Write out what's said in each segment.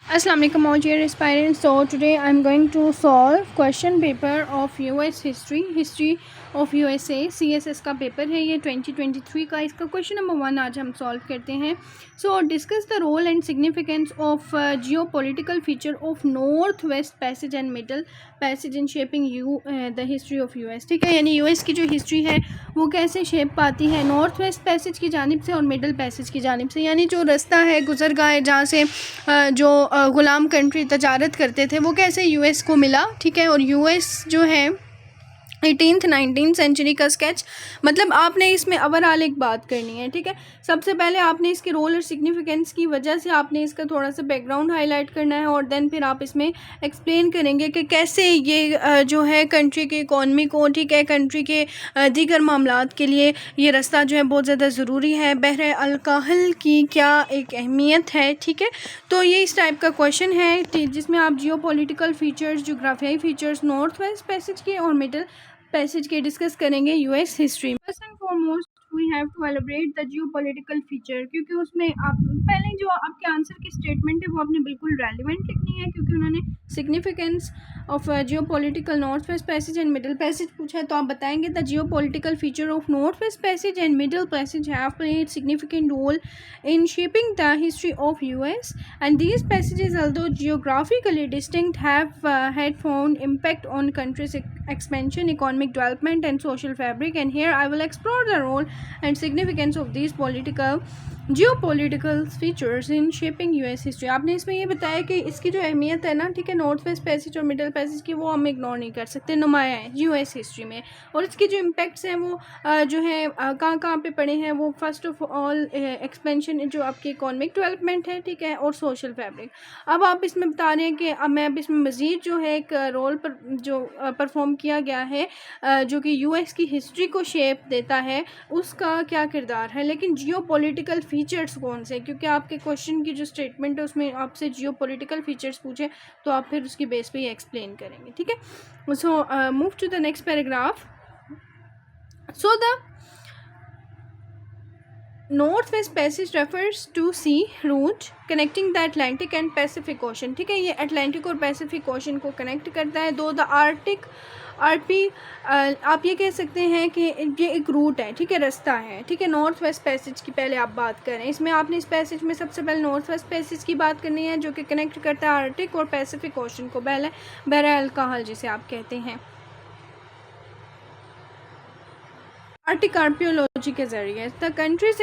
Assalamu alaikum all dear aspirants. So today I'm going to solve question paper of US history of USA CSS का paper है ये 2023 का। इसका question number 1 आज हम solve करते हैं। So discuss the role and significance of geo political feature of north west passage and middle passage in shaping the history of US. ठीक है, यानी यूएस की जो हिस्ट्री है वो कैसे शेप पाती है नॉर्थ वेस्ट पैसेज की जानिब से और मिडल पैसेज की जानिब से, यानी जो रास्ता है गुजरगाह है जहाँ से जो ग़ुलाम कंट्री तजारत करते थे वो कैसे यूएस को मिला। ठीक है, और यूएस जो है 18th 19th सेंचुरी का स्केच, मतलब आपने इसमें ओवरऑल एक बात करनी है। ठीक है, सबसे पहले आपने इसके रोल और सिग्निफिकेंस की वजह से आपने इसका थोड़ा सा बैकग्राउंड हाईलाइट करना है और देन फिर आप इसमें एक्सप्लेन करेंगे कि कैसे ये जो है कंट्री के इकॉनमी को, ठीक है, कंट्री के दीगर मामलात के लिए ये रास्ता जो है बहुत ज़्यादा ज़रूरी है, बहर अलकाहल की क्या एक अहमियत है। ठीक है, तो ये इस टाइप का क्वेश्चन है जिसमें आप जियो पॉलिटिकल फ़ीचर्स, जोग्राफियाई फ़ीचर्स नॉर्थ वेस्ट पैसेज के और मिडल पैसेज के डिस्कस करेंगे यूएस हिस्ट्री में। First and foremost we have to elaborate the Jio political feature, क्योंकि उसमें आप पहले जो आपके आंसर की स्टेटमेंट है वो आपने बिल्कुल रेलिवेंट लिखनी है, क्योंकि उन्होंने significance of geo political north west passage and middle passage पूछा है। तो आप बताएंगे the Jio political feature of north west passage and middle passage have played significant role in shaping the history of US, and these passages, although geographically distinct, have had found impact on country's expansion, economic development and social fabric. And here I will explore the role and significance of these geopolitical features in shaping US history. आपने इसमें ये बताया कि इसकी जो अहमियत है ना, ठीक है, नॉर्थ वेस्ट पैसेज और मिडल पैसेज की, वो हम इग्नोर नहीं कर सकते, नुमाया है यूएस हिस्ट्री में। और इसके जो इम्पैक्ट्स हैं वो जो है कहाँ कहाँ पे पड़े हैं, वो फर्स्ट ऑफ ऑल एक्सपेंशन जो आपकी इकोनॉमिक डेवलपमेंट है, ठीक है, और सोशल फैब्रिक। अब आप इसमें बता रहे हैं कि अब मैं अब इसमें मज़ीद जो है एक रोल पर जो परफॉर्म किया गया है जो कि यूएस की हिस्ट्री को शेप देता है, उसका क्या किरदार है। लेकिन जियो पॉलिटिकल फीचर्स कौन से, क्योंकि आपके क्वेश्चन की जो स्टेटमेंट है उसमें आपसे जियो पॉलिटिकल फीचर्स पूछे तो आप फिर उसकी बेस पे ही एक्सप्लेन करेंगे। ठीक है, so move to the next paragraph. So the Northwest Passage refers to sea route connecting the Atlantic and Pacific Ocean। ठीक है, ये अटलांटिक और पैसिफिक ओशन को कनेक्ट करता है। दो द आर्टिक आप ये कह सकते हैं कि ये एक रूट है, ठीक है, रास्ता है। ठीक है, नॉर्थ वेस्ट पैसेज की पहले आप बात करें, इसमें आपने इस पैसेज में सबसे पहले नॉर्थ वेस्ट पैसेज की बात करनी है जो कि कनेक्ट करता है आर्टिक और पैसिफिक ओशन को, बहर अलकाहल जिसे आप कहते हैं, आर्टिक आर्कियोलॉजी के ज़रिए। The countries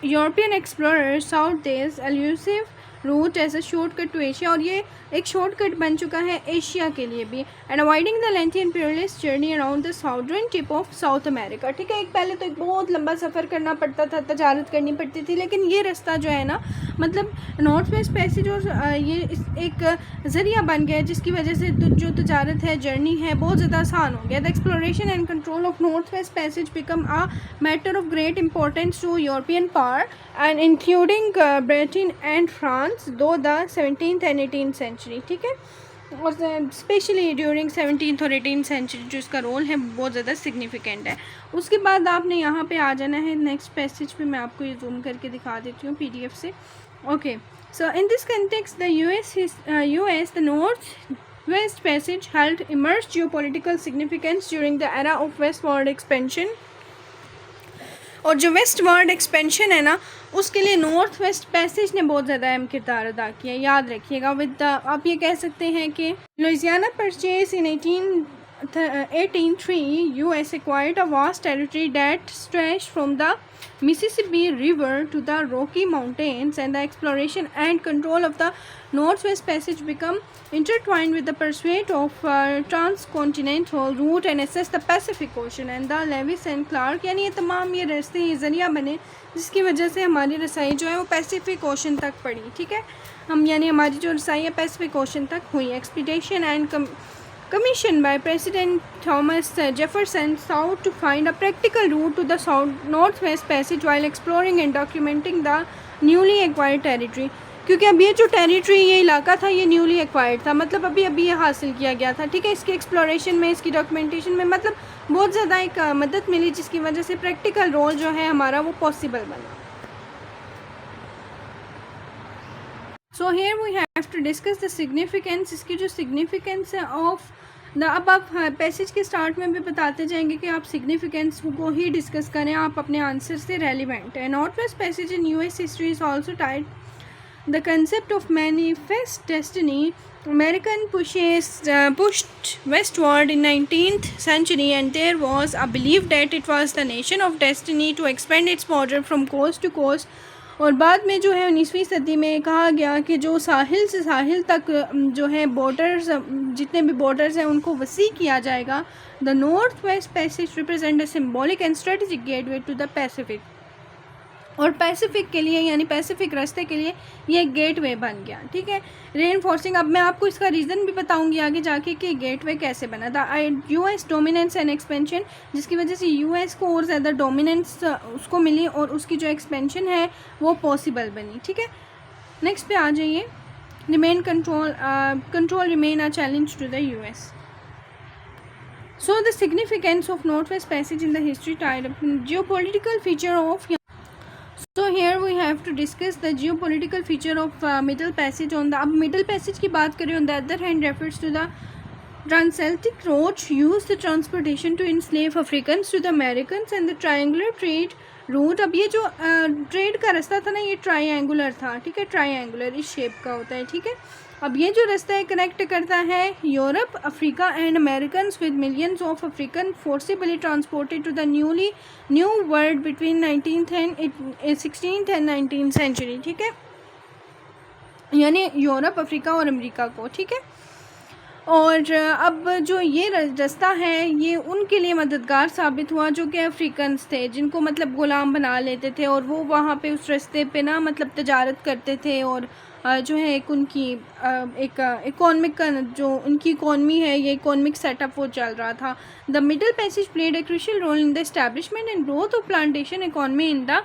European explorer sought this elusive route as a shortcut to Asia, और ये एक शॉर्टकट बन चुका है एशिया के लिए भी, and avoiding the lengthy and perilous journey around the southern tip of South America. ठीक है, एक पहले तो एक बहुत लंबा सफ़र करना पड़ता था, तजारत करनी पड़ती थी, लेकिन ये रास्ता जो है ना, मतलब नॉर्थ वेस्ट पैसेज और ये एक ज़रिया बन गया जिसकी वजह से जो तजारत है, जर्नी है, बहुत ज़्यादा आसान हो गया। The exploration and control of north west passage become a matter of great importance to European power and including Britain and France through the 17th and 18th century. ठीक है, और स्पेशली ड्यूरिंग 17th और 18th century जो इसका role है बहुत ज़्यादा significant है। उसके बाद आपने यहाँ पे आ जाना है नेक्स्ट पैसेज पे, मैं आपको ये जूम करके दिखा देती हूँ PDF से। Okay, so in this context the US the north west passage held emerge geopolitical significance during the era of westward expansion, और जो वेस्ट वर्ल्ड एक्सपेंशन है ना, उसके लिए नॉर्थ वेस्ट पैसेज ने बहुत ज़्यादा अहम किरदार अदा किया, याद रखिएगा। विद द आप ये कह सकते हैं कि Louisiana purchase in 1803 US acquired a vast territory that stretched from the Mississippi River to the Rocky Mountains, and the exploration and control of the Northwest Passage become intertwined with the pursuit of transcontinental route and access the Pacific Ocean and the Lewis and Clark, यानी ये तमाम ये रास्ते ये ज़रिया बने जिसकी वजह से हमारी रसाई जो है वो पैसिफिक ओशन तक पड़ी। ठीक है, हम यानी हमारी जो रसाई है पैसिफिक ओशन तक हुई। Expedition and commissioned by President Thomas Jefferson sought to find a practical route to the Northwest Passage while exploring and documenting the newly acquired territory। क्योंकि अब ये जो टेरिटरी, ये इलाका था, ये न्यूली एक्वायर्ड था, मतलब अभी ये हासिल किया गया था। ठीक है, इसके एक्सप्लोरेशन में, इसकी डॉक्यूमेंटेशन में मतलब बहुत ज़्यादा एक मदद मिली, जिसकी वजह से प्रैक्टिकल रोल जो है हमारा वो पॉसिबल बना। So here we have have to discuss the significance, इसकी जो सिग्निफिकेंस है ऑफ द, अब आप पैसेज के स्टार्ट में भी बताते जाएंगे कि आप सिग्निफिकेंस को ही डिस्कस करें, आप अपने आंसर से रेलिवेंट है। North west passage in US history is also tied the concept of manifest destiny. American pushed westward in 19th century, and there was a belief that it was the nation of destiny to expand its border from coast to coast. और बाद में जो है 19वीं सदी में कहा गया कि जो साहिल से साहिल तक जो है बॉर्डर्स, जितने भी बॉर्डर्स हैं उनको वसी किया जाएगा। The north west passage represent a symbolic and strategic gateway to the Pacific, और पैसिफिक के लिए यानी पैसिफिक रास्ते के लिए ये गेटवे बन गया। ठीक है, रेनफोर्सिंग, अब मैं आपको इसका रीज़न भी बताऊंगी आगे जाके कि गेटवे कैसे बना था। यूएस डोमिनेंस एंड एक्सपेंशन, जिसकी वजह से यूएस को और ज़्यादा डोमिनेंस उसको मिली और उसकी जो एक्सपेंशन है वो पॉसिबल बनी। ठीक है, नेक्स्ट पे आ जाइए। Remain control remain a challenge to the US. So the significance of north west passage in the history tied geopolitical feature of. So here we have to discuss the geopolitical feature of Middle Passage. On the अब Middle Passage की बात करें, on the other hand refers to the transatlantic route used the transportation to enslave Africans to the Americans and the triangular trade route. अब ये जो trade का रास्ता था ना, ये ट्राइंगुलर था। ठीक है, ट्राइंगुलर इस शेप का होता है। ठीक है, अब ये जो रास्ता है कनेक्ट करता है Europe, Africa and American with millions of African forcibly transported to the new world between 16th and 19th century. ठीक है, यानी यूरोप, अफ्रीका और अमेरिका को। ठीक है, और अब जो ये रास्ता है ये उनके लिए मददगार साबित हुआ जो कि अफ्रीकन्स थे, जिनको मतलब ग़ुलाम बना लेते थे, और वो वहाँ पे उस रास्ते पे ना मतलब तजारत करते थे, और जो है एक उनकी एक इकोनॉमिक का जो उनकी इकोनमी है, ये इकोनॉमिक सेटअप वो चल रहा था। The middle passage played a crucial role in the establishment and growth of plantation economy in the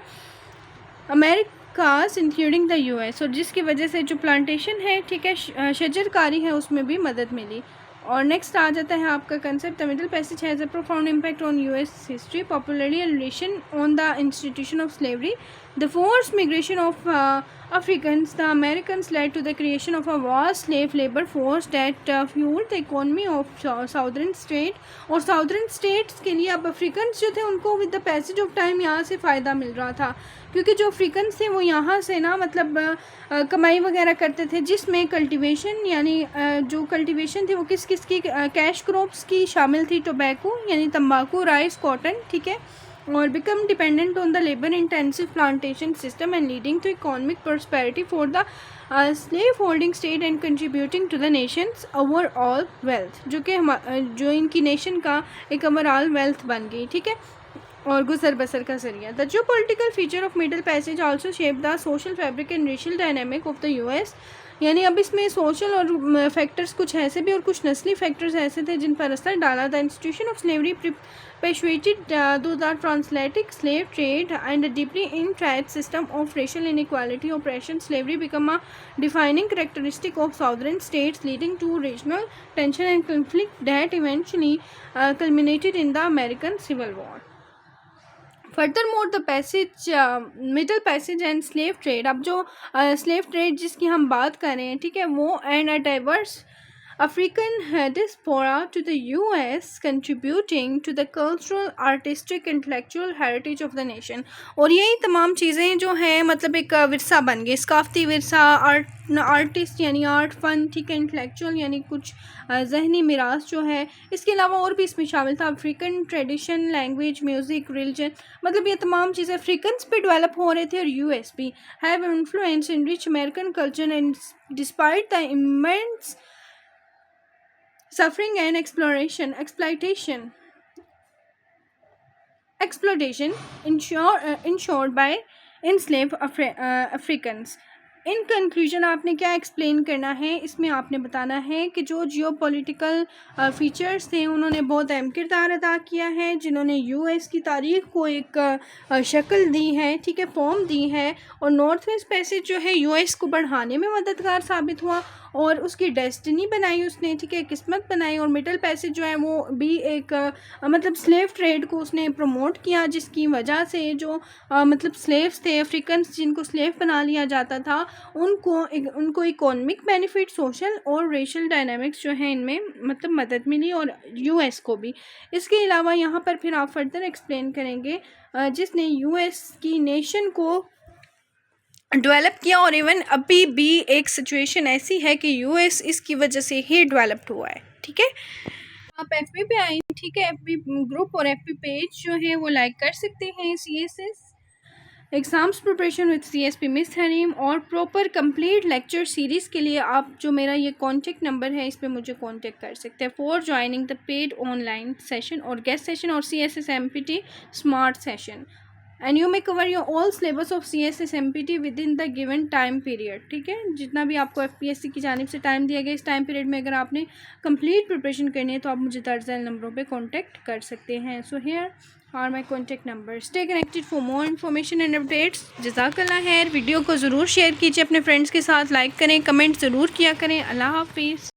Americas including the US, और जिसकी वजह से जो प्लांटेशन है, ठीक है, शजरकारी है, उसमें भी मदद मिली। और नेक्स्ट आ जाता है आपका concept, the middle passage has a profound impact on US history, popularly relation on the institution of slavery, the forced migration of Africans, the Americans led to the creation of a vast slave labor force that fueled the economy of southern state. और southern states के लिए अब Africans जो थे उनको with the passage of time यहाँ से फ़ायदा मिल रहा था, क्योंकि जो अफ्रीकन्स थे वो यहाँ से ना मतलब कमाई वगैरह करते थे, जिसमें कल्टीवेशन यानी जो कल्टीवेशन थी वो किस किस की कैश क्रॉप्स की शामिल थी, टोबैको यानी तंबाकू, राइस, कॉटन। ठीक है, और become dependent on the labor intensive plantation system and leading to economic prosperity for the slave holding state and contributing to the nation's overall wealth, जो कि जो इनकी नेशन का एक ओवरऑल वेल्थ बन गई। ठीक है, और गुजर बसर का जरिया। द जो political feature of middle passage also shape the social fabric and racial dynamic of the US, यानी अब इसमें सोशल और फैक्टर्स कुछ ऐसे भी और कुछ नस्ली फैक्टर्स ऐसे थे जिन पर असर डाला। The institution of slavery persuaded to the transatlantic slave trade and a deeply entrenched system of racial inequality oppression. Slavery became a defining characteristic of southern states, leading to regional tension and conflict that eventually culminated in the American Civil War. Furthermore, the passage middle passage and slave trade, अब जो slave trade जिसकी हम बात कर रहे हैं, ठीक है, वो and a diverse African diaspora to the US contributing to the cultural, artistic, intellectual heritage of the nation. और यही तमाम चीज़ें जो हैं मतलब एक विरसा बन गई, सकाफ़ती विरसा, आर्टिस्ट यानी आर्ट, फन, ठीक है, इंटेलेक्चुअल यानी कुछ जहनी मिरास जो है, इसके अलावा और भी इसमें शामिल था African tradition, language, music, religion, मतलब ये तमाम चीज़ें अफ्रीकन्स पे डेवलप हो रहे थे और यूएस भी have influence in rich American culture and despite the immense suffering and exploitation ensured by enslaved Africans. In conclusion आपने क्या एक्सप्लेन करना है, इसमें आपने बताना है कि जो जियोपॉलिटिकल फीचर्स थे उन्होंने बहुत अहम किरदार अदा किया है, जिन्होंने यूएस की तारीख को एक शक्ल दी है, ठीक है, फॉर्म दी है, और नॉर्थ वेस्ट पैसेज जो है यूएस को बढ़ाने में मददगार साबित हुआ, और उसकी डेस्टिनी बनाई उसने, ठीक है, किस्मत बनाई। और मिडल पैसेज जो है वो भी एक मतलब स्लेव ट्रेड को उसने प्रमोट किया, जिसकी वजह से जो मतलब स्लेव्स थे अफ्रीकन जिनको स्लेव बना लिया जाता था उनको इकोनॉमिक बेनिफिट, सोशल और रेशल डायनामिक्स जो है इनमें मतलब मदद मिली, और यूएस को भी। इसके अलावा यहाँ पर फिर आप फर्दर एक्सप्लेन करेंगे जिसने यूएस की नेशन को डेवलप किया, और इवन अभी भी एक सिचुएशन ऐसी है कि यूएस इसकी वजह से ही डेवलप्ड हुआ है, ठीक है। आप एफबी पे आए, ठीक है, एफबी ग्रुप और एफबी पेज जो है वो लाइक कर सकते हैं। CSS exams preparation with CSP miss Hareem और प्रॉपर कंप्लीट लेक्चर सीरीज़ के लिए आप जो मेरा ये कॉन्टेक्ट नंबर है इस पर मुझे कॉन्टेक्ट कर सकते हैं for joining the paid online session और गेस्ट सेशन और CSS empty smart session, and you may cover your all syllabus of CSS empty with in the given time period, ठीक है। जितना भी आपको एफपीएससी की जानिब से टाइम दिया गया, इस टाइम पीरियड में अगर आपने कंप्लीट प्रिपरेशन करनी है तो आप मुझे दर्ज नंबरों पे कांटेक्ट कर सकते हैं। So here are my contact number, stay connected for more information and updates. जज़ाकल्लाह खैर। वीडियो को ज़रूर शेयर कीजिए अपने फ्रेंड्स के साथ, लाइक करें, कमेंट ज़रूर किया करें। अल्लाह हाफिज़।